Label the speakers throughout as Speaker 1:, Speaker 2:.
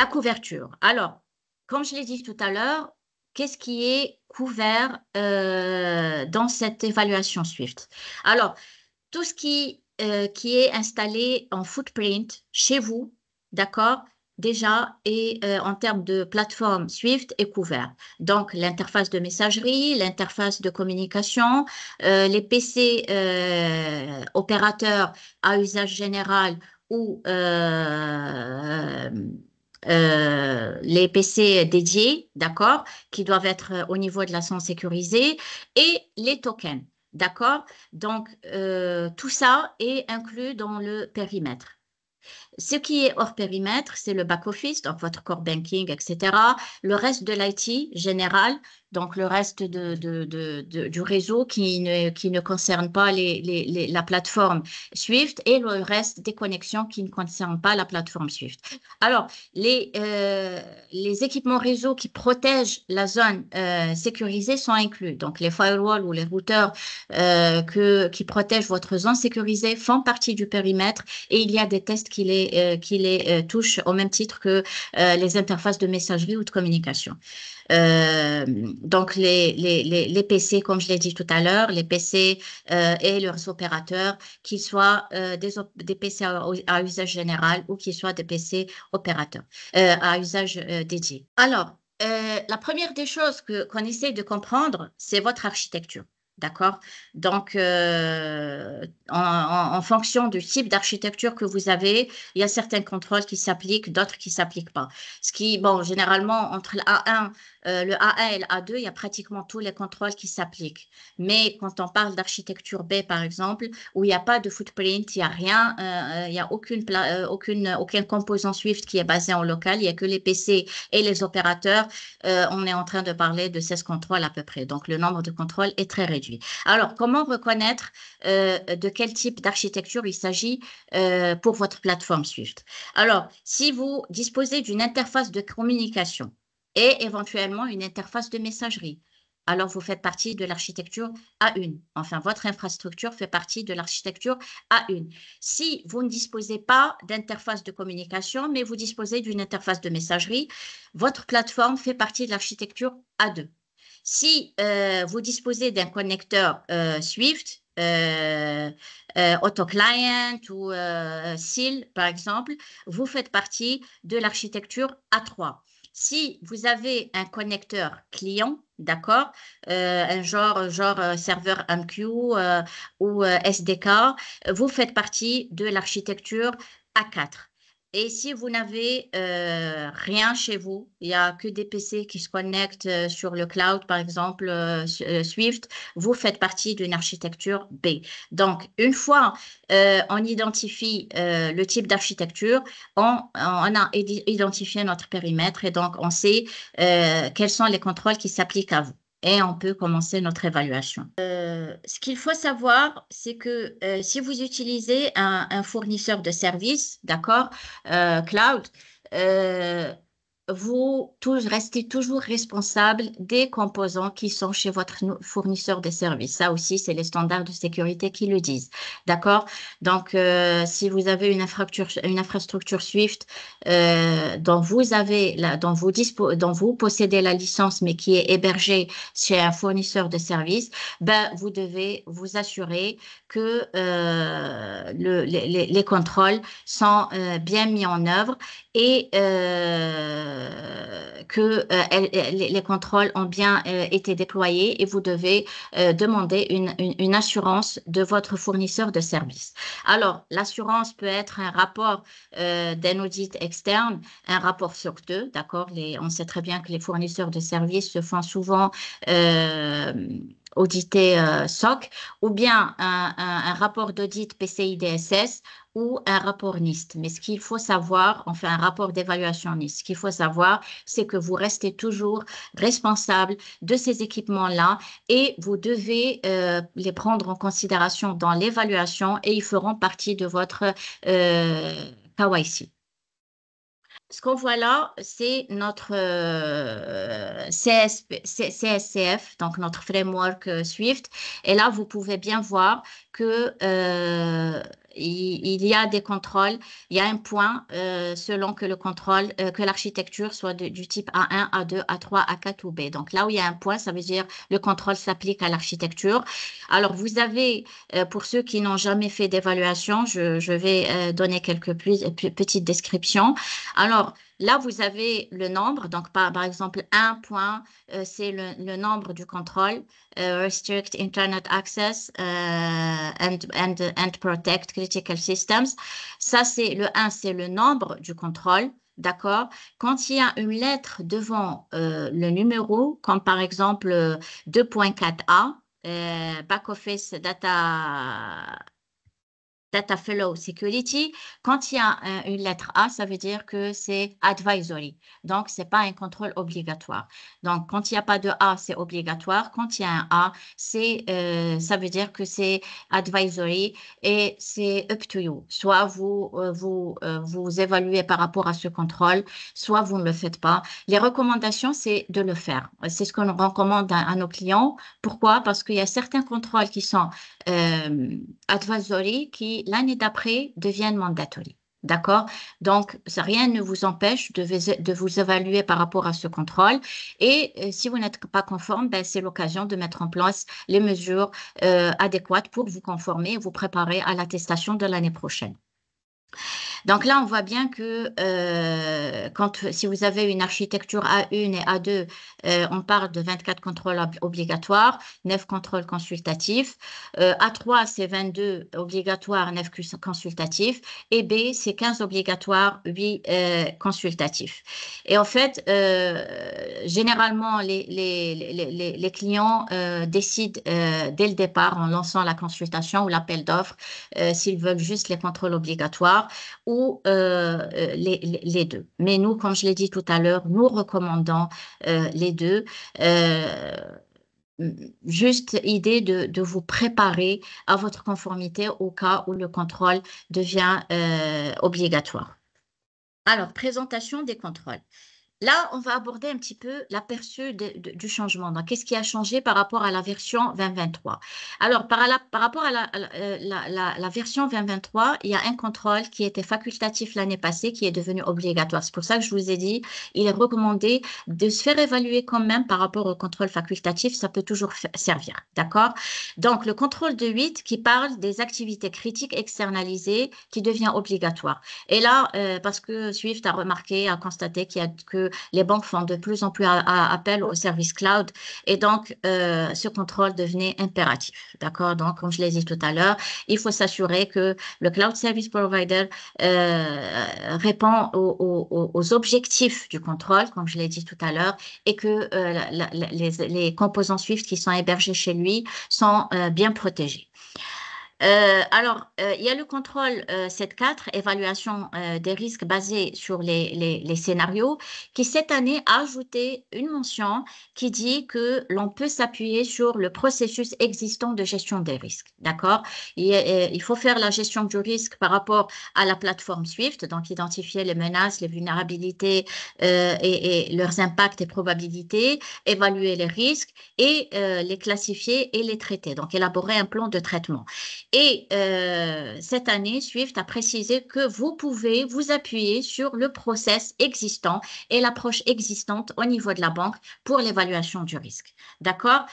Speaker 1: La couverture. Alors, comme je l'ai dit tout à l'heure, qu'est-ce qui est couvert dans cette évaluation Swift? Alors, tout ce qui est installé en footprint chez vous, d'accord, déjà, et en termes de plateforme Swift est couvert. Donc, l'interface de messagerie, l'interface de communication, les PC opérateurs à usage général ou les PC dédiés, d'accord, qui doivent être au niveau de la sonde sécurisée, et les tokens, d'accord? Donc, tout ça est inclus dans le périmètre. Ce qui est hors périmètre, c'est le back-office, donc votre core banking, etc. Le reste de l'IT général, donc le reste du réseau qui ne concerne pas la plateforme Swift et le reste des connexions qui ne concernent pas la plateforme Swift. Alors, les équipements réseau qui protègent la zone sécurisée sont inclus. Donc, les firewalls ou les routeurs qui protègent votre zone sécurisée font partie du périmètre et il y a des tests qui les touchent au même titre que les interfaces de messagerie ou de communication. Donc, les PC, comme je l'ai dit tout à l'heure, les PC et leurs opérateurs, qu'ils soient des PC à usage général ou qu'ils soient des PC opérateurs à usage dédié. Alors, la première des choses qu'on essaie de comprendre, c'est votre architecture. D'accord? Donc, en fonction du type d'architecture que vous avez, il y a certains contrôles qui s'appliquent, d'autres qui ne s'appliquent pas. Ce qui, bon, généralement, entre le A1 et le A2, il y a pratiquement tous les contrôles qui s'appliquent. Mais quand on parle d'architecture B, par exemple, où il n'y a pas de footprint, il n'y a rien, il n'y a aucun composant Swift qui est basé en local, il n'y a que les PC et les opérateurs, on est en train de parler de 16 contrôles à peu près. Donc, le nombre de contrôles est très réduit. Alors, comment reconnaître de quel type d'architecture il s'agit pour votre plateforme Swift? Alors, si vous disposez d'une interface de communication et éventuellement une interface de messagerie, alors vous faites partie de l'architecture A1. Enfin, votre infrastructure fait partie de l'architecture A1. Si vous ne disposez pas d'interface de communication, mais vous disposez d'une interface de messagerie, votre plateforme fait partie de l'architecture A2. Si vous disposez d'un connecteur Swift, AutoClient ou SIL, par exemple, vous faites partie de l'architecture A3. Si vous avez un connecteur client, d'accord, un genre serveur MQ ou SDK, vous faites partie de l'architecture A4. Et si vous n'avez rien chez vous, il n'y a que des PC qui se connectent sur le cloud, par exemple, Swift, vous faites partie d'une architecture B. Donc, une fois on identifie le type d'architecture, on a identifié notre périmètre et donc on sait quels sont les contrôles qui s'appliquent à vous. Et on peut commencer notre évaluation. Ce qu'il faut savoir, c'est que si vous utilisez un fournisseur de services, d'accord, cloud, vous restez toujours responsable des composants qui sont chez votre fournisseur de services. Ça aussi, c'est les standards de sécurité qui le disent. D'accord? Donc, si vous avez une infrastructure Swift dont vous possédez la licence, mais qui est hébergée chez un fournisseur de services, ben, vous devez vous assurer que les contrôles sont bien mis en œuvre et que les contrôles ont bien été déployés et vous devez demander une assurance de votre fournisseur de services. Alors, l'assurance peut être un rapport d'un audit externe, un rapport sur deux, d'accord? On sait très bien que les fournisseurs de services se font souvent auditer SOC, ou bien un rapport d'audit PCI DSS ou un rapport NIST. Mais ce qu'il faut savoir, enfin un rapport d'évaluation NIST, ce qu'il faut savoir, c'est que vous restez toujours responsable de ces équipements-là et vous devez les prendre en considération dans l'évaluation et ils feront partie de votre KYC. Ce qu'on voit là, c'est notre CSCF, donc notre framework Swift. Et là, vous pouvez bien voir que il y a des contrôles, il y a un point selon que le contrôle, que l'architecture soit du type A1, A2, A3, A4 ou B. Donc là où il y a un point, ça veut dire le contrôle s'applique à l'architecture. Alors vous avez, pour ceux qui n'ont jamais fait d'évaluation, je vais donner quelques petites descriptions. Alors là, vous avez le nombre, donc par exemple, un point, c'est le nombre du contrôle, Restrict Internet Access and Protect Critical Systems. Ça, c'est le 1, c'est le nombre du contrôle. D'accord? Quand il y a une lettre devant le numéro, comme par exemple 2.4a, Back Office Data Flow Security, quand il y a une lettre A, ça veut dire que c'est advisory. Donc, ce n'est pas un contrôle obligatoire. Donc, quand il n'y a pas de A, c'est obligatoire. Quand il y a un A, ça veut dire que c'est advisory et c'est up to you. Soit vous évaluez par rapport à ce contrôle, soit vous ne le faites pas. Les recommandations, c'est de le faire. C'est ce qu'on recommande à nos clients. Pourquoi? Parce qu'il y a certains contrôles qui sont advisory qui, l'année d'après, deviennent mandatory. D'accord? Donc, rien ne vous empêche de vous évaluer par rapport à ce contrôle. Et si vous n'êtes pas conforme, ben, c'est l'occasion de mettre en place les mesures adéquates pour vous conformer et vous préparer à l'attestation de l'année prochaine. Donc là, on voit bien que si vous avez une architecture A1 et A2, on parle de 24 contrôles obligatoires, 9 contrôles consultatifs. A3, c'est 22 obligatoires, 9 consultatifs. Et B, c'est 15 obligatoires, 8 consultatifs. Et en fait, généralement, les clients décident dès le départ, en lançant la consultation ou l'appel d'offres, s'ils veulent juste les contrôles obligatoires ou les deux. Mais nous, comme je l'ai dit tout à l'heure, nous recommandons les deux. Juste idée de vous préparer à votre conformité au cas où le contrôle devient obligatoire. Alors, présentation des contrôles. Là, on va aborder un petit peu l'aperçu du changement. Donc, qu'est-ce qui a changé par rapport à la version 2023? Alors, par rapport à la version 2023, il y a un contrôle qui était facultatif l'année passée, qui est devenu obligatoire. C'est pour ça que je vous ai dit, il est recommandé de se faire évaluer quand même par rapport au contrôle facultatif. Ça peut toujours servir. D'accord? Donc, le contrôle de 8 qui parle des activités critiques externalisées qui devient obligatoire. Et là, parce que Swift a remarqué, a constaté que les banques font de plus en plus appel au service cloud et donc ce contrôle devenait impératif. D'accord? Donc, comme je l'ai dit tout à l'heure, il faut s'assurer que le cloud service provider répond aux objectifs du contrôle, comme je l'ai dit tout à l'heure, et que les composants Swift qui sont hébergés chez lui sont bien protégés. Il y a le contrôle 7.4, évaluation des risques basés sur les scénarios, qui cette année a ajouté une mention qui dit que l'on peut s'appuyer sur le processus existant de gestion des risques. D'accord? Il faut faire la gestion du risque par rapport à la plateforme Swift, donc identifier les menaces, les vulnérabilités et leurs impacts et probabilités, évaluer les risques et les classifier et les traiter. Donc, élaborer un plan de traitement. Et cette année, Swift a précisé que vous pouvez vous appuyer sur le process existant et l'approche existante au niveau de la banque pour l'évaluation du risque. D'accord?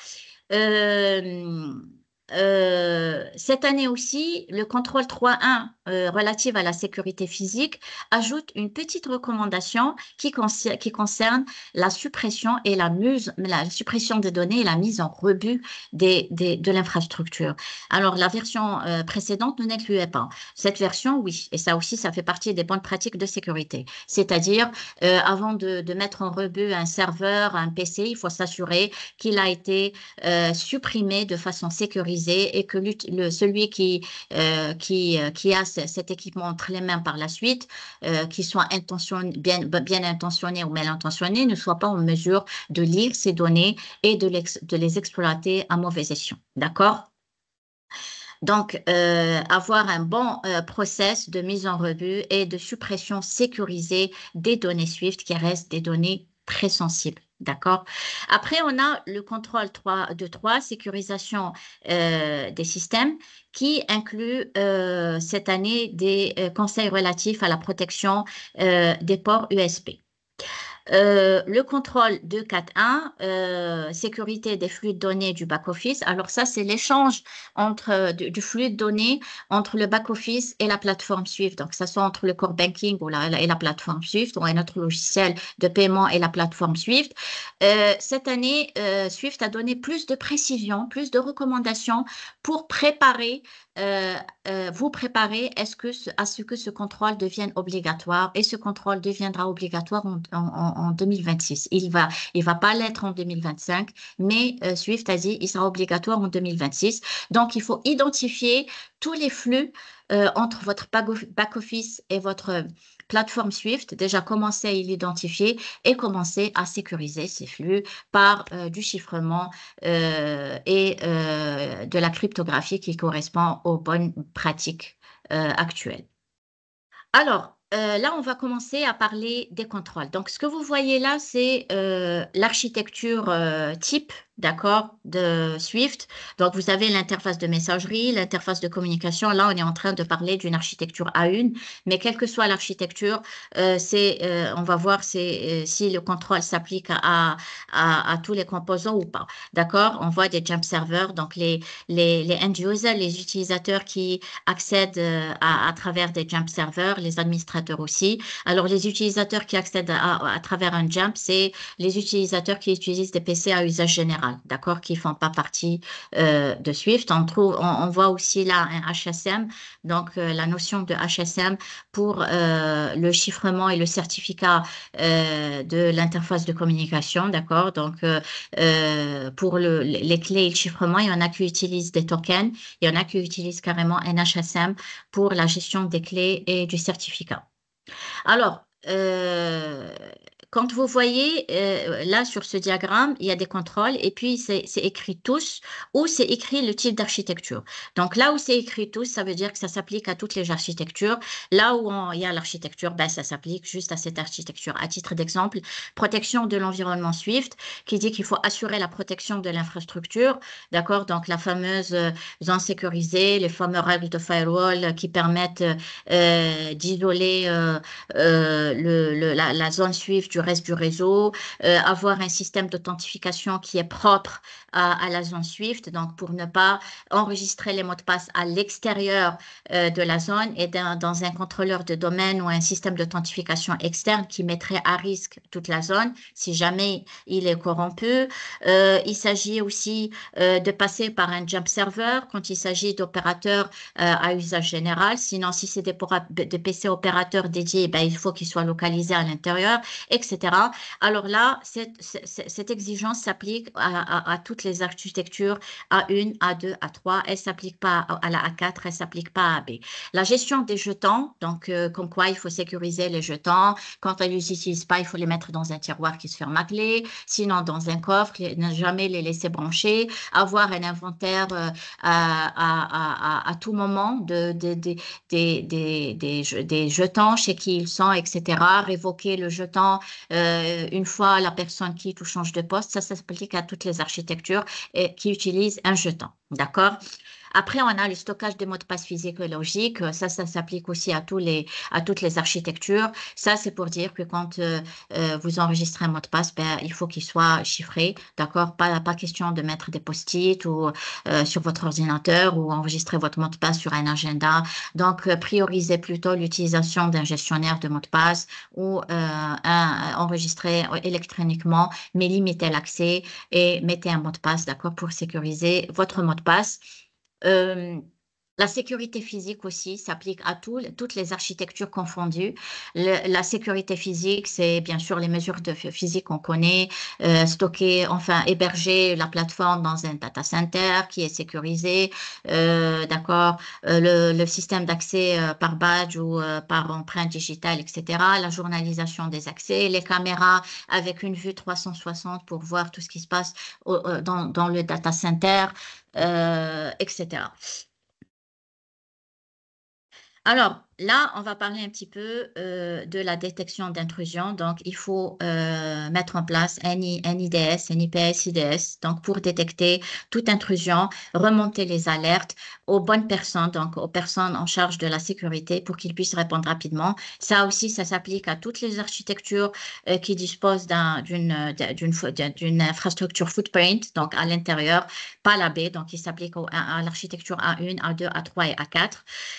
Speaker 1: Cette année aussi, le contrôle 3.1 relatif à la sécurité physique ajoute une petite recommandation qui concerne la suppression et la suppression des données et la mise en rebut de l'infrastructure. Alors, la version précédente ne l'incluait pas. Cette version, oui. Et ça aussi, ça fait partie des bonnes pratiques de sécurité. C'est-à-dire, avant de mettre en rebut un serveur, un PC, il faut s'assurer qu'il a été supprimé de façon sécurisée et que celui qui a cet équipement entre les mains par la suite, qu'il soit bien intentionné ou mal intentionné, ne soit pas en mesure de lire ces données et de les exploiter à mauvais escient. D'accord? Donc, avoir un bon process de mise en rebut et de suppression sécurisée des données Swift qui restent des données très sensible. D'accord? Après, on a le contrôle 3, sécurisation des systèmes, qui inclut cette année des conseils relatifs à la protection des ports USB. Le contrôle 2.4.1, sécurité des flux de données du back-office. Alors ça, c'est l'échange du flux de données entre le back-office et la plateforme Swift. Donc, ça soit entre le core banking et la plateforme Swift, ou un autre logiciel de paiement et la plateforme Swift. Cette année, Swift a donné plus de précision, plus de recommandations pour vous préparer à ce que ce contrôle devienne obligatoire, et ce contrôle deviendra obligatoire en 2026. Il va pas l'être en 2025, mais Swift a dit il sera obligatoire en 2026. Donc, il faut identifier tous les flux entre votre back-office et votre plateforme Swift. Déjà, commencer à l'identifier et commencer à sécuriser ces flux par du chiffrement et de la cryptographie qui correspond aux bonnes pratiques actuelles. Alors, là, on va commencer à parler des contrôles. Donc, ce que vous voyez là, c'est l'architecture type, d'accord, de Swift. Donc, vous avez l'interface de messagerie, l'interface de communication. Là, on est en train de parler d'une architecture A1, mais quelle que soit l'architecture, on va voir si le contrôle s'applique à tous les composants ou pas. D'accord? On voit des jump servers, donc les end users, les utilisateurs qui accèdent à travers des jump servers, les administrateurs aussi. Alors, les utilisateurs qui accèdent à travers un jump, c'est les utilisateurs qui utilisent des PC à usage général, d'accord, qui ne font pas partie de Swift. On voit aussi là un HSM, donc la notion de HSM pour le chiffrement et le certificat de l'interface de communication, d'accord. Donc, pour les clés et le chiffrement, il y en a qui utilisent des tokens, il y en a qui utilisent carrément un HSM pour la gestion des clés et du certificat. Alors, quand vous voyez là sur ce diagramme, il y a des contrôles et puis c'est écrit tous ou c'est écrit le type d'architecture. Donc là où c'est écrit tous, ça veut dire que ça s'applique à toutes les architectures. Là où il y a l'architecture, ben, ça s'applique juste à cette architecture. À titre d'exemple, protection de l'environnement Swift, qui dit qu'il faut assurer la protection de l'infrastructure, d'accord? Donc la fameuse zone sécurisée, les fameuses règles de firewall qui permettent d'isoler la zone Swift du reste du réseau, avoir un système d'authentification qui est propre à la zone Swift, donc pour ne pas enregistrer les mots de passe à l'extérieur de la zone et dans un contrôleur de domaine ou un système d'authentification externe qui mettrait à risque toute la zone si jamais il est corrompu. Il s'agit aussi de passer par un jump server quand il s'agit d'opérateurs à usage général. Sinon, si c'est des PC opérateurs dédiés, ben, il faut qu'ils soient localisés à l'intérieur, etc. Alors là, cette exigence s'applique à toutes les architectures A1, A2, A3. Elle ne s'applique pas à la A4, elle ne s'applique pas à AB. La gestion des jetons, donc comme quoi il faut sécuriser les jetons. Quand on ne les utilise pas, il faut les mettre dans un tiroir qui se ferme à clé, sinon dans un coffre, ne jamais les laisser brancher, avoir un inventaire à tout moment des jetons, chez qui ils sont, etc. Révoquer le jeton une fois la personne quitte ou change de poste. Ça s'applique à toutes les architectures qui utilisent un jeton. D'accord? Après, on a le stockage des mots de passe physiques et logiques. Ça s'applique aussi à toutes les architectures. Ça, c'est pour dire que quand vous enregistrez un mot de passe, ben, il faut qu'il soit chiffré. D'accord? Pas question de mettre des post-it ou sur votre ordinateur ou enregistrer votre mot de passe sur un agenda. Donc, priorisez plutôt l'utilisation d'un gestionnaire de mots de passe ou enregistrer électroniquement, mais limitez l'accès et mettez un mot de passe, d'accord, pour sécuriser votre mot de passe. La sécurité physique aussi s'applique à toutes les architectures confondues. La sécurité physique, c'est bien sûr les mesures de physique qu'on connaît, stocker, enfin héberger la plateforme dans un data center qui est sécurisé, d'accord, le système d'accès par badge ou par empreinte digitale, etc. La journalisation des accès, les caméras avec une vue 360 pour voir tout ce qui se passe dans le data center. Etc. Alors, là, on va parler un petit peu de la détection d'intrusion. Donc, il faut mettre en place un IDS, un IPS-IDS, donc pour détecter toute intrusion, remonter les alertes aux bonnes personnes, donc aux personnes en charge de la sécurité pour qu'ils puissent répondre rapidement. Ça aussi, ça s'applique à toutes les architectures qui disposent d'une infrastructure footprint, donc à l'intérieur, pas la B, donc il s'applique à l'architecture A1, A2, A3 et A4.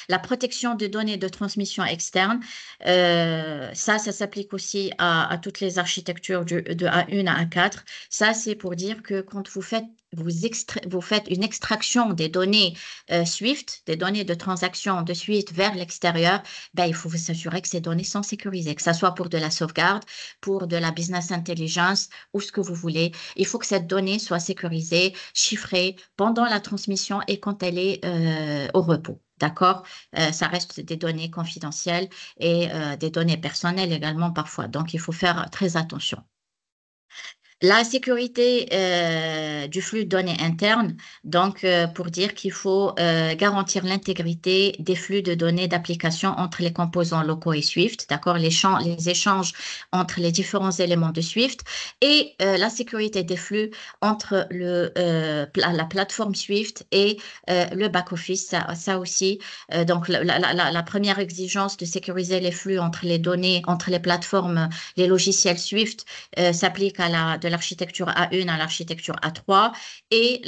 Speaker 1: La protection des données de transmission externe, ça s'applique aussi à toutes les architectures de A1 à A4. Ça, c'est pour dire que quand vous faites une extraction des données SWIFT, des données de transaction de SWIFT vers l'extérieur, ben, il faut vous assurer que ces données sont sécurisées, que ce soit pour de la sauvegarde, pour de la business intelligence ou ce que vous voulez. Il faut que cette donnée soit sécurisée, chiffrée pendant la transmission et quand elle est au repos. D'accord? Ça reste des données confidentielles et des données personnelles également parfois. Donc, il faut faire très attention. La sécurité du flux de données interne, donc pour dire qu'il faut garantir l'intégrité des flux de données d'application entre les composants locaux et Swift, d'accord, les échanges entre les différents éléments de Swift et la sécurité des flux entre la plateforme Swift et le back-office, ça aussi. Donc la première exigence de sécuriser les flux entre les données, entre les plateformes, les logiciels Swift s'applique de l'architecture A1 à l'architecture A3 et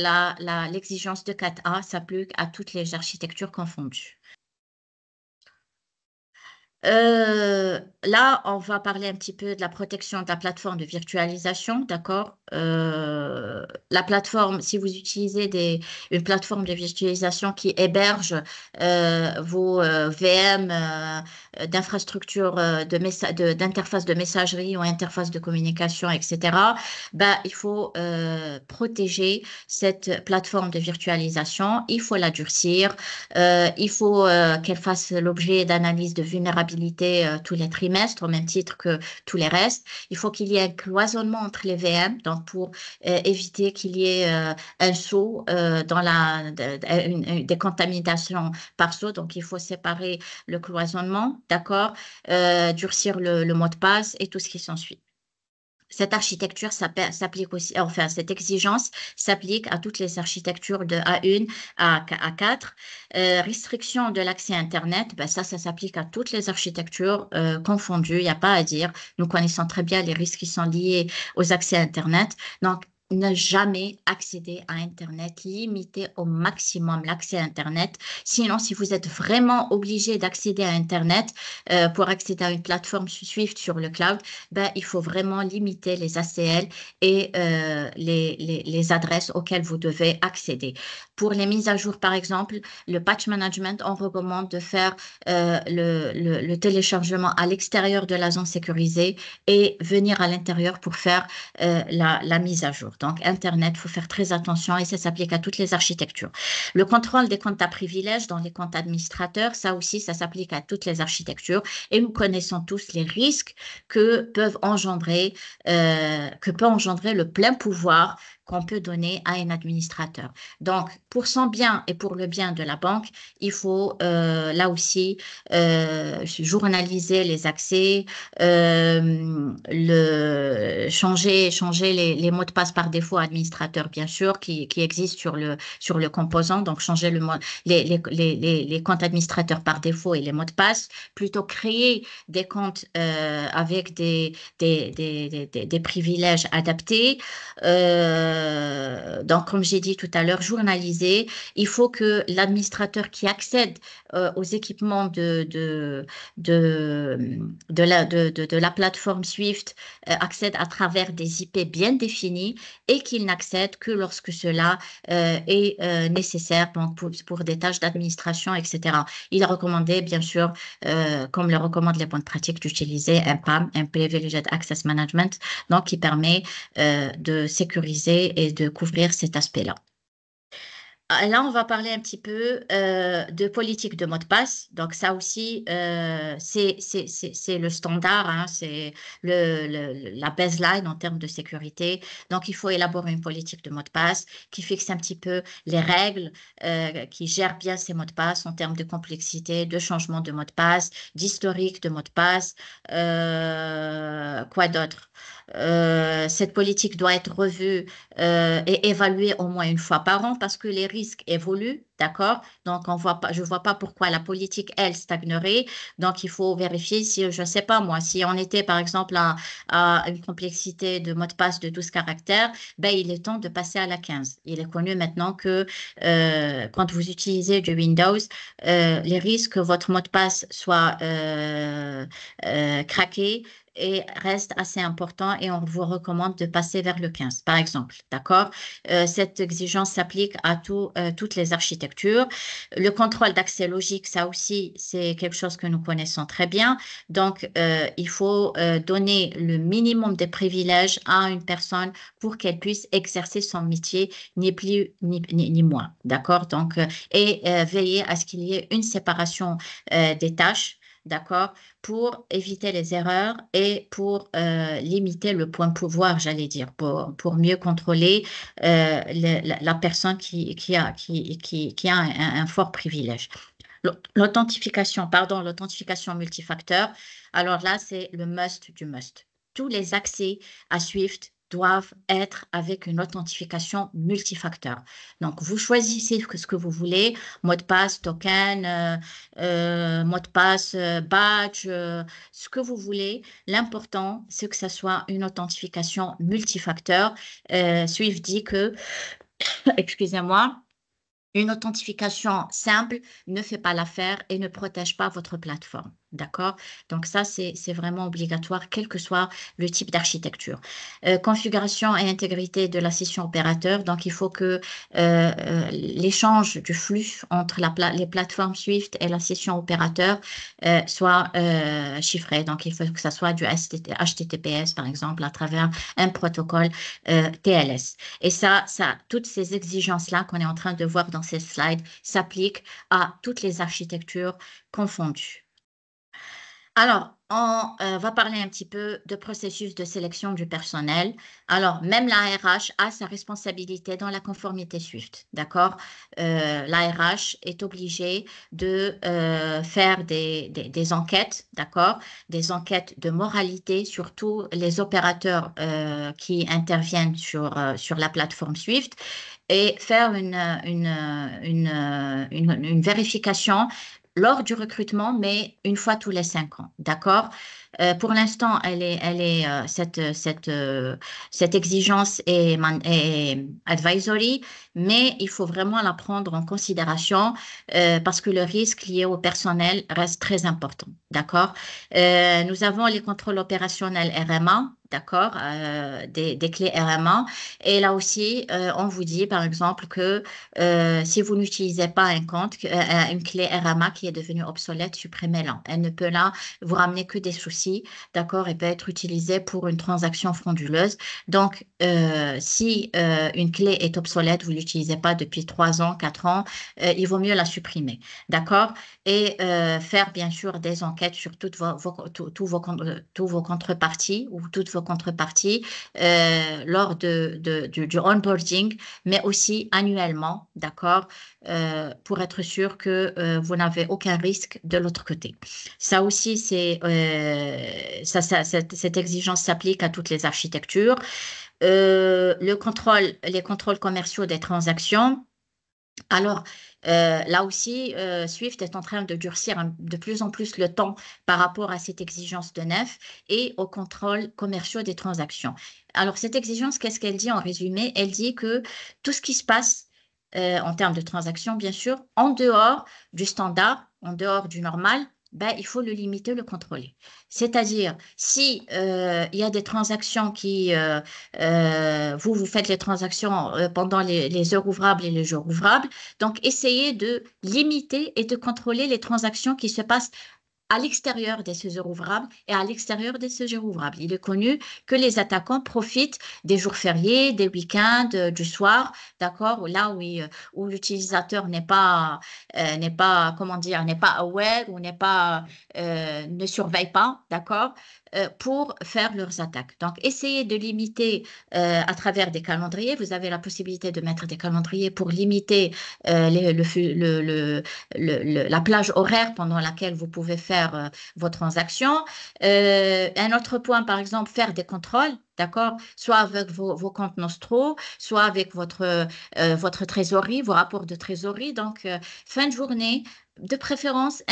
Speaker 1: l'exigence de 4A s'applique à toutes les architectures confondues. Là, on va parler un petit peu de la protection de la plateforme de virtualisation, d'accord? La plateforme, si vous utilisez une plateforme de virtualisation qui héberge vos VM d'infrastructure d'interface de messagerie ou interface de communication, etc., ben, il faut protéger cette plateforme de virtualisation, il faut la durcir, il faut qu'elle fasse l'objet d'analyses de vulnérabilité tous les trimestres, au même titre que tous les restes. Il faut qu'il y ait un cloisonnement entre les VM, donc pour éviter qu'il y ait un saut des contaminations par saut. Donc, il faut séparer le cloisonnement, d'accord, durcir le mot de passe et tout ce qui s'ensuit. Cette architecture s'applique aussi, enfin, cette exigence s'applique à toutes les architectures de A1 à A4. Restriction de l'accès Internet, ben ça s'applique à toutes les architectures confondues, il n'y a pas à dire. Nous connaissons très bien les risques qui sont liés aux accès Internet. Donc, ne jamais accéder à Internet, limiter au maximum l'accès à Internet. Sinon, si vous êtes vraiment obligé d'accéder à Internet pour accéder à une plateforme Swift sur le cloud, ben, il faut vraiment limiter les ACL et les adresses auxquelles vous devez accéder. Pour les mises à jour, par exemple, le patch management, on recommande de faire le téléchargement à l'extérieur de la zone sécurisée et venir à l'intérieur pour faire la mise à jour. Donc, Internet, il faut faire très attention et ça s'applique à toutes les architectures. Le contrôle des comptes à privilèges dans les comptes administrateurs, ça aussi, ça s'applique à toutes les architectures et nous connaissons tous les risques que peut engendrer le plein pouvoir qu'on peut donner à un administrateur. Donc, pour son bien et pour le bien de la banque, il faut là aussi journaliser les accès, changer les mots de passe par défaut administrateur, bien sûr, qui existent sur le composant. Donc, changer les comptes administrateurs par défaut et les mots de passe, plutôt créer des comptes avec des privilèges adaptés. Donc, comme j'ai dit tout à l'heure, journaliser. Il faut que l'administrateur qui accède aux équipements de la plateforme Swift accède à travers des IP bien définis et qu'il n'accède que lorsque cela est nécessaire pour des tâches d'administration, etc. Il est recommandé, bien sûr, comme le recommandent les bonnes pratiques, d'utiliser un PAM, un Privileged Access Management, donc qui permet de sécuriser et de couvrir cet aspect-là. Là, on va parler un petit peu de politique de mot de passe. Donc, ça aussi, c'est le standard, hein, c'est la baseline en termes de sécurité. Donc, il faut élaborer une politique de mot de passe qui fixe un petit peu les règles, qui gère bien ces mots de passe en termes de complexité, de changement de mot de passe, d'historique de mot de passe. Quoi d'autre? Cette politique doit être revue et évaluée au moins une fois par an parce que les risques évoluent, d'accord? Donc, je ne vois pas pourquoi la politique, elle, stagnerait. Donc, il faut vérifier si, je ne sais pas moi, si on était par exemple à une complexité de mot de passe de 12 caractères, ben, il est temps de passer à la 15. Il est connu maintenant que quand vous utilisez du Windows, les risques que votre mot de passe soit craqué et reste assez important et on vous recommande de passer vers le 15, par exemple. D'accord? Cette exigence s'applique à toutes les architectures. Le contrôle d'accès logique, ça aussi, c'est quelque chose que nous connaissons très bien. Donc, il faut donner le minimum de privilèges à une personne pour qu'elle puisse exercer son métier, ni plus ni moins. D'accord? Donc, veiller à ce qu'il y ait une séparation des tâches. D'accord? Pour éviter les erreurs et pour limiter le point de pouvoir, j'allais dire, pour mieux contrôler la personne qui a un fort privilège. L'authentification multifacteur, alors là, c'est le must du must. Tous les accès à Swift doivent être avec une authentification multifacteur. Donc, vous choisissez ce que vous voulez, mot de passe, token, mot de passe, badge, ce que vous voulez. L'important, c'est que ce soit une authentification multifacteur. Swift dit que, excusez-moi, une authentification simple ne fait pas l'affaire et ne protège pas votre plateforme. D'accord? Donc ça, c'est vraiment obligatoire, quel que soit le type d'architecture. Configuration et intégrité de la session opérateur. Donc, il faut que l'échange du flux entre les plateformes Swift et la session opérateur soit chiffré. Donc, il faut que ça soit du HTTPS, par exemple, à travers un protocole TLS. Et toutes ces exigences-là qu'on est en train de voir dans ces slides s'appliquent à toutes les architectures confondues. Alors, on va parler un petit peu de processus de sélection du personnel. Alors, même la RH a sa responsabilité dans la conformité Swift, d'accord? La RH est obligée de faire des enquêtes, d'accord? Des enquêtes de moralité sur tous les opérateurs qui interviennent sur la plateforme Swift et faire une vérification lors du recrutement, mais une fois tous les 5 ans. D'accord? Pour l'instant, cette exigence est advisory, mais il faut vraiment la prendre en considération parce que le risque lié au personnel reste très important. D'accord? Nous avons les contrôles opérationnels RMA. D'accord, des clés RMA. Et là aussi, on vous dit, par exemple, que si vous n'utilisez pas une clé RMA qui est devenue obsolète, supprimez-la. Elle ne peut là vous ramener que des soucis, d'accord, et peut être utilisée pour une transaction frauduleuse. Donc, si une clé est obsolète, vous ne l'utilisez pas depuis 3 ans, 4 ans, il vaut mieux la supprimer, d'accord? Et faire bien sûr des enquêtes sur tous vos contreparties ou toutes vos contreparties lors du onboarding, mais aussi annuellement, d'accord, pour être sûr que vous n'avez aucun risque de l'autre côté. Ça aussi, cette exigence s'applique à toutes les architectures. Les contrôles commerciaux des transactions. Alors, là aussi, Swift est en train de durcir de plus en plus le temps par rapport à cette exigence de neuf et au contrôle commerciaux des transactions. Alors, cette exigence, qu'est-ce qu'elle dit en résumé? Elle dit que tout ce qui se passe en termes de transactions, bien sûr, en dehors du standard, en dehors du normal, ben, il faut le limiter, le contrôler. C'est-à-dire, si il y a des transactions vous faites les transactions pendant les heures ouvrables et les jours ouvrables, donc essayez de limiter et de contrôler les transactions qui se passent à l'extérieur des serveurs ouvrables et à l'extérieur des serveurs ouvrables. Il est connu que les attaquants profitent des jours fériés, des week-ends, du soir, d'accord, là où l'utilisateur n'est pas, comment dire, n'est pas aware ou ne surveille pas, d'accord, pour faire leurs attaques. Donc, essayez de limiter à travers des calendriers. Vous avez la possibilité de mettre des calendriers pour limiter la plage horaire pendant laquelle vous pouvez faire vos transactions. Un autre point, par exemple, faire des contrôles. D'accord? Soit avec vos comptes Nostro, soit avec votre trésorerie, vos rapports de trésorerie. Donc, fin de journée, de préférence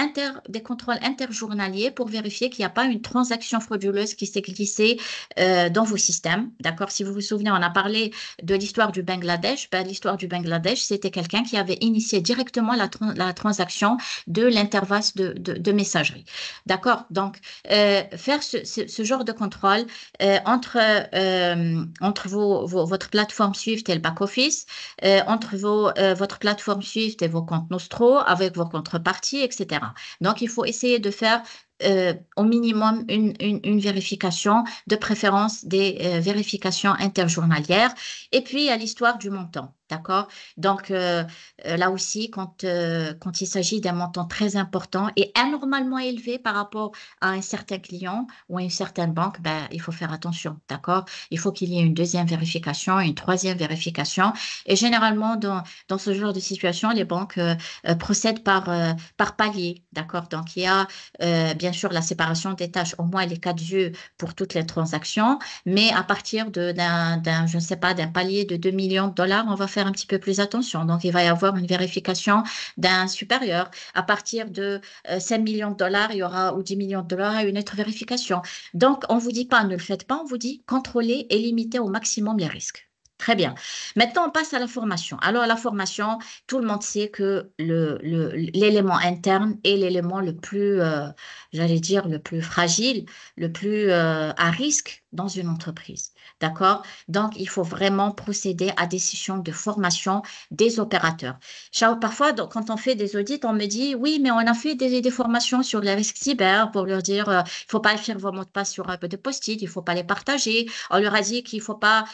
Speaker 1: des contrôles interjournaliers pour vérifier qu'il n'y a pas une transaction frauduleuse qui s'est glissée dans vos systèmes. D'accord? Si vous vous souvenez, on a parlé de l'histoire du Bangladesh. Ben, l'histoire du Bangladesh, c'était quelqu'un qui avait initié directement la transaction de l'interface de messagerie. D'accord? Donc, faire ce genre de contrôle entre votre plateforme Swift et le back-office, entre votre plateforme Swift et vos comptes Nostro, avec vos contreparties, etc. Donc, il faut essayer de faire au minimum une vérification, de préférence des vérifications interjournalières. Et puis, il y a l'histoire du montant. D'accord? Donc, là aussi, quand il s'agit d'un montant très important et anormalement élevé par rapport à un certain client ou à une certaine banque, ben, il faut faire attention. D'accord? Il faut qu'il y ait une deuxième vérification, une troisième vérification. Et généralement, dans ce genre de situation, les banques procèdent par palier. D'accord? Donc, il y a bien sûr la séparation des tâches, au moins les 4 yeux pour toutes les transactions, mais à partir je ne sais pas, d'un palier de 2 millions de dollars, on va faire un petit peu plus attention. Donc, il va y avoir une vérification d'un supérieur. À partir de 5 millions de dollars, il y aura, ou 10 millions de dollars, une autre vérification. Donc, on ne vous dit pas, ne le faites pas, on vous dit contrôlez et limitez au maximum les risques. Très bien. Maintenant, on passe à la formation. Alors, la formation, tout le monde sait que l'élément interne est l'élément le plus, j'allais dire, le plus fragile, le plus à risque dans une entreprise. D'accord? Donc, il faut vraiment procéder à des sessions de formation des opérateurs. Parfois, quand on fait des audits, on me dit, oui, mais on a fait des formations sur les risques cyber pour leur dire, il ne faut pas écrire vos mots de passe sur un peu de post-it, il ne faut pas les partager. On leur a dit qu'il ne faut pas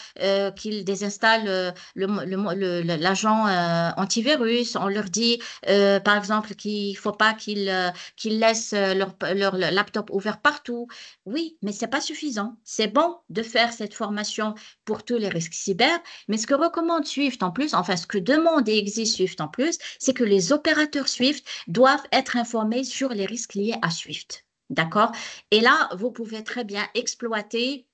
Speaker 1: qu'ils désinstallent l'agent antivirus. On leur dit, par exemple, qu'il ne faut pas qu'ils laissent leur laptop ouvert partout. Oui, mais ce n'est pas suffisant. C'est bon de faire cette formation pour tous les risques cyber, mais ce que recommande Swift en plus, enfin ce que demande et exige Swift en plus, c'est que les opérateurs Swift doivent être informés sur les risques liés à Swift. D'accord? Et là, vous pouvez très bien exploiter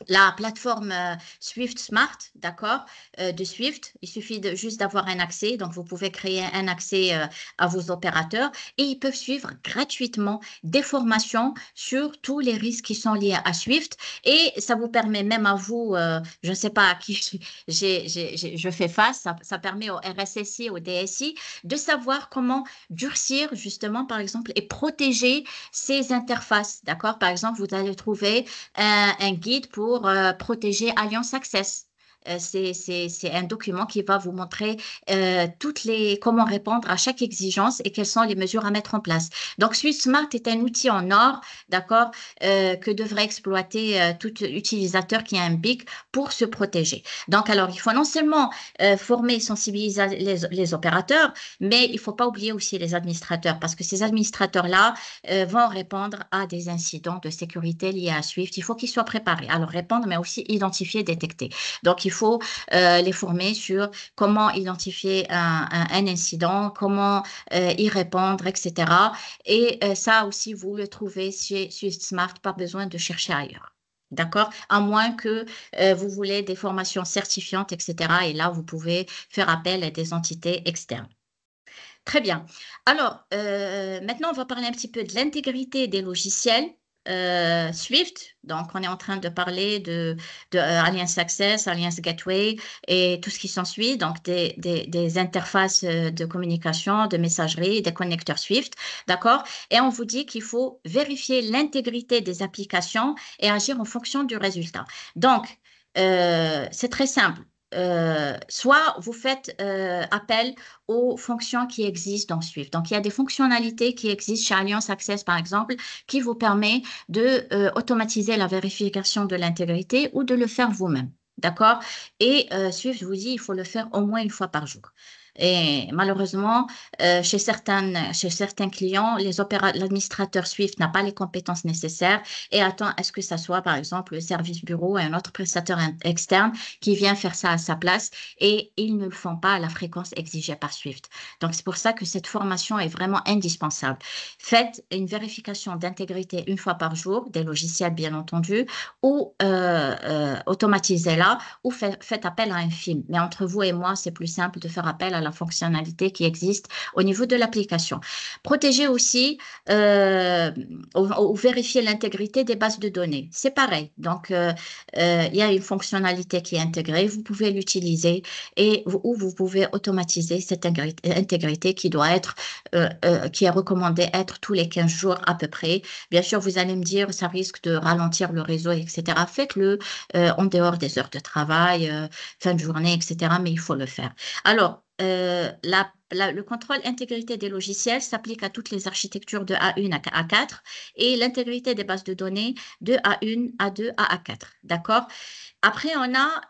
Speaker 1: la plateforme Swift Smart, d'accord, de Swift. Il suffit juste d'avoir un accès. Donc, vous pouvez créer un accès à vos opérateurs et ils peuvent suivre gratuitement des formations sur tous les risques qui sont liés à Swift. Et ça vous permet même à vous, je ne sais pas à qui je fais face, ça permet au RSSI, au DSI de savoir comment durcir justement, par exemple, et protéger ces interfaces, d'accord? Par exemple, vous allez trouver un guide pour protéger Alliance Access. C'est un document qui va vous montrer comment répondre à chaque exigence et quelles sont les mesures à mettre en place. Donc, SwiftSmart est un outil en or, d'accord, que devrait exploiter tout utilisateur qui a un BIC pour se protéger. Donc, alors, il faut non seulement former et sensibiliser les opérateurs, mais il ne faut pas oublier aussi les administrateurs parce que ces administrateurs-là vont répondre à des incidents de sécurité liés à Swift. Il faut qu'ils soient préparés à leur répondre, mais aussi identifier, détecter. Donc, il faut les former sur comment identifier un incident, comment y répondre, etc. Et ça aussi, vous le trouvez chez Smart, pas besoin de chercher ailleurs. D'accord? À moins que vous voulez des formations certifiantes, etc. Et là, vous pouvez faire appel à des entités externes. Très bien. Alors, maintenant, on va parler un petit peu de l'intégrité des logiciels Swift. Donc, on est en train de parler de Alliance Access, Alliance Gateway et tout ce qui s'ensuit. Donc, des interfaces de communication, de messagerie, des connecteurs Swift. D'accord? Et on vous dit qu'il faut vérifier l'intégrité des applications et agir en fonction du résultat. Donc, c'est très simple. soit vous faites appel aux fonctions qui existent dans Swift. Donc, il y a des fonctionnalités qui existent chez Alliance Access, par exemple, qui vous permet de automatiser la vérification de l'intégrité ou de le faire vous-même. D'accord? Et Swift, je vous dis, il faut le faire au moins une fois par jour. Et malheureusement, chez certains clients, l'administrateur Swift n'a pas les compétences nécessaires et attend à ce que ça soit, par exemple, le service bureau et un autre prestataire externe qui vient faire ça à sa place et ils ne le font pas à la fréquence exigée par Swift. Donc, c'est pour ça que cette formation est vraiment indispensable. Faites une vérification d'intégrité une fois par jour, des logiciels bien entendu, ou automatisez-la ou faites appel à un film. Mais entre vous et moi, c'est plus simple de faire appel à la fonctionnalité qui existe au niveau de l'application. Protégez aussi ou vérifier l'intégrité des bases de données. C'est pareil. Donc, il y a une fonctionnalité qui est intégrée, vous pouvez l'utiliser ou vous pouvez automatiser cette intégrité qui doit être, qui est recommandée être tous les 15 jours à peu près. Bien sûr, vous allez me dire, ça risque de ralentir le réseau, etc. Faites-le en dehors des heures de travail, fin de journée, etc. Mais il faut le faire. Alors, le contrôle intégrité des logiciels s'applique à toutes les architectures de A1 à A4 et l'intégrité des bases de données de A1, A2 à A4. D'accord? Après, on a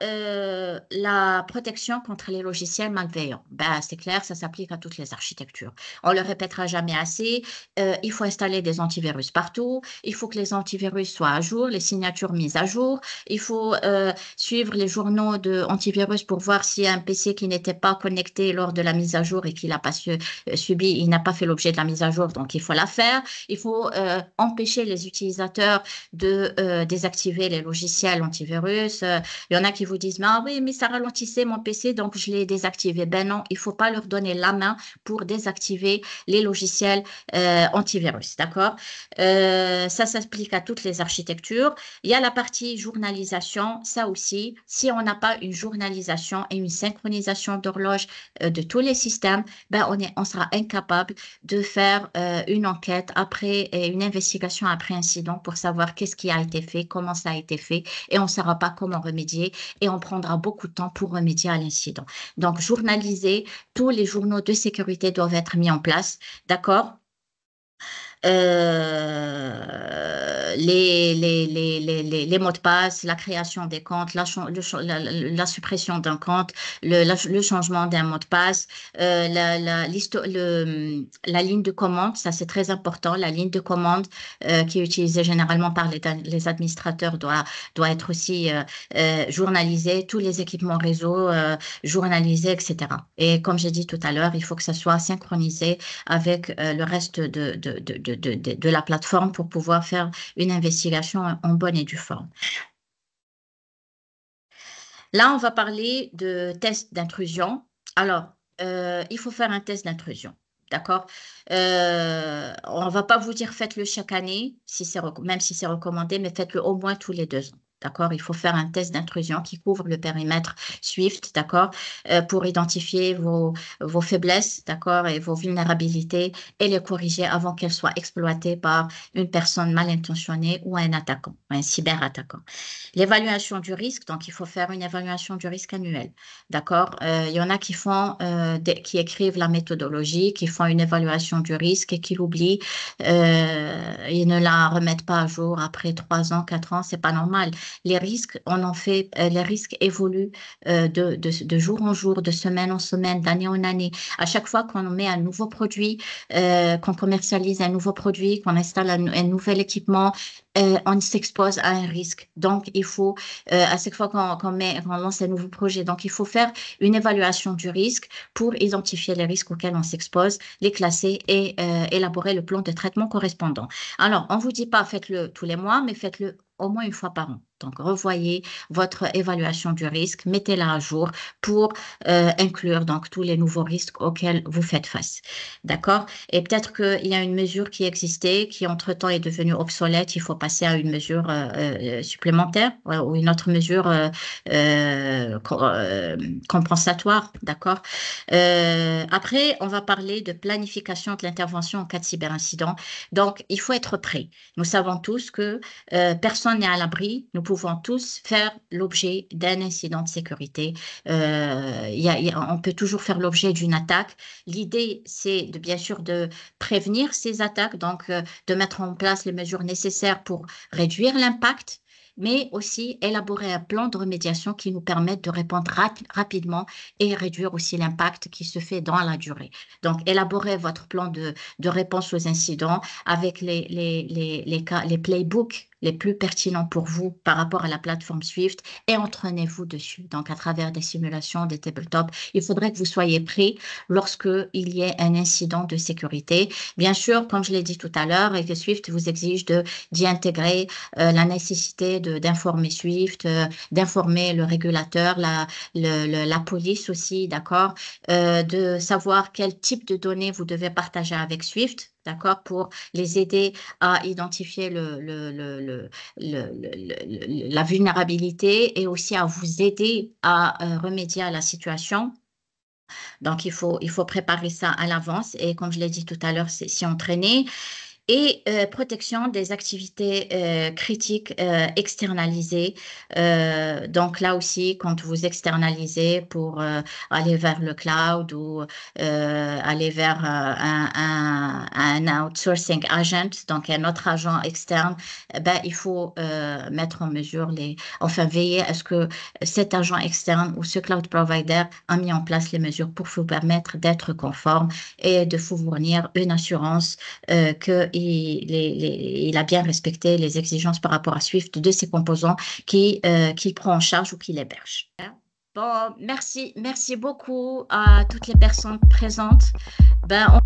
Speaker 1: la protection contre les logiciels malveillants. Ben, c'est clair, ça s'applique à toutes les architectures. On ne le répétera jamais assez. Il faut installer des antivirus partout. Il faut que les antivirus soient à jour, les signatures mises à jour. Il faut suivre les journaux de antivirus pour voir s'il y a un PC qui n'était pas connecté lors de la mise à jour et qu'il n'a pas subi, il n'a pas fait l'objet de la mise à jour, donc il faut la faire. Il faut empêcher les utilisateurs de désactiver les logiciels antivirus. Il y en a qui vous disent, ah oui, mais ça ralentissait mon PC, donc je l'ai désactivé. Ben non, il ne faut pas leur donner la main pour désactiver les logiciels antivirus. D'accord? Ça s'applique à toutes les architectures. Il y a la partie journalisation, ça aussi. Si on n'a pas une journalisation et une synchronisation d'horloge de tous les systèmes, ben on sera incapable de faire une enquête après et une investigation après incident pour savoir qu'est-ce qui a été fait, comment ça a été fait, et on ne saura pas comment remédier, et on prendra beaucoup de temps pour remédier à l'incident. Donc, journaliser, tous les journaux de sécurité doivent être mis en place, d'accord? Les mots de passe, la création des comptes, la suppression d'un compte, le changement d'un mot de passe, la ligne de commande, ça c'est très important, la ligne de commande qui est utilisée généralement par les administrateurs doit être aussi journalisée, tous les équipements réseau journalisés, etc. Et comme j'ai dit tout à l'heure, il faut que ça soit synchronisé avec le reste de la plateforme pour pouvoir faire une investigation en bonne et due forme. Là, on va parler de test d'intrusion. Alors, il faut faire un test d'intrusion. D'accord? On ne va pas vous dire faites-le chaque année, même si c'est recommandé, mais faites-le au moins tous les 2 ans. D'accord? Il faut faire un test d'intrusion qui couvre le périmètre Swift, d'accord? Pour identifier vos faiblesses, d'accord? Et vos vulnérabilités et les corriger avant qu'elles soient exploitées par une personne mal intentionnée ou un attaquant, un cyberattaquant. L'évaluation du risque, donc il faut faire une évaluation du risque annuelle, d'accord? Il y en a qui qui écrivent la méthodologie, qui font une évaluation du risque et qui l'oublient. Ils ne la remettent pas à jour après 3 ans, 4 ans, c'est pas normal. Les risques, les risques évoluent de jour en jour, de semaine en semaine, d'année en année. À chaque fois qu'on met un nouveau produit, qu'on commercialise un nouveau produit, qu'on installe un nouvel équipement, on s'expose à un risque. Donc, il faut, à chaque fois qu'on lance un nouveau projet, donc il faut faire une évaluation du risque pour identifier les risques auxquels on s'expose, les classer et élaborer le plan de traitement correspondant. Alors, on ne vous dit pas faites-le tous les mois, mais faites-le au moins une fois par an. Donc, revoyez votre évaluation du risque, mettez-la à jour pour inclure donc tous les nouveaux risques auxquels vous faites face. D'accord? Et peut-être qu'il y a une mesure qui existait, qui entre-temps est devenue obsolète, il faut passer à une mesure supplémentaire ou une autre mesure compensatoire. D'accord? Après, on va parler de planification de l'intervention en cas de cyberincident. Donc, il faut être prêt. Nous savons tous que personne n'est à l'abri. Nous pouvons tous faire l'objet d'un incident de sécurité. On peut toujours faire l'objet d'une attaque. L'idée, c'est bien sûr de prévenir ces attaques, donc de mettre en place les mesures nécessaires pour réduire l'impact, mais aussi élaborer un plan de remédiation qui nous permette de répondre rapidement et réduire aussi l'impact qui se fait dans la durée. Donc, élaborez votre plan de réponse aux incidents avec les playbooks les plus pertinents pour vous par rapport à la plateforme Swift et entraînez-vous dessus. Donc, à travers des simulations, des tabletops, il faudrait que vous soyez prêts lorsque il y ait un incident de sécurité. Bien sûr, comme je l'ai dit tout à l'heure, et que Swift vous exige d'y intégrer la nécessité d'informer Swift, d'informer le régulateur, la police aussi, d'accord, de savoir quel type de données vous devez partager avec Swift, d'accord, pour les aider à identifier la vulnérabilité et aussi à vous aider à remédier à la situation. Donc, il faut préparer ça à l'avance et comme je l'ai dit tout à l'heure, c'est s'y entraîner et protection des activités critiques externalisées. Donc là aussi, quand vous externalisez pour aller vers le cloud ou aller vers un outsourcing agent, donc un autre agent externe, ben, il faut mettre en mesure enfin veiller à ce que cet agent externe ou ce cloud provider a mis en place les mesures pour vous permettre d'être conforme et de vous fournir une assurance qu'il a bien respecté les exigences par rapport à Swift de ses composants qu'il prend en charge ou qu'il héberge. Bon, merci beaucoup à toutes les personnes présentes. Ben,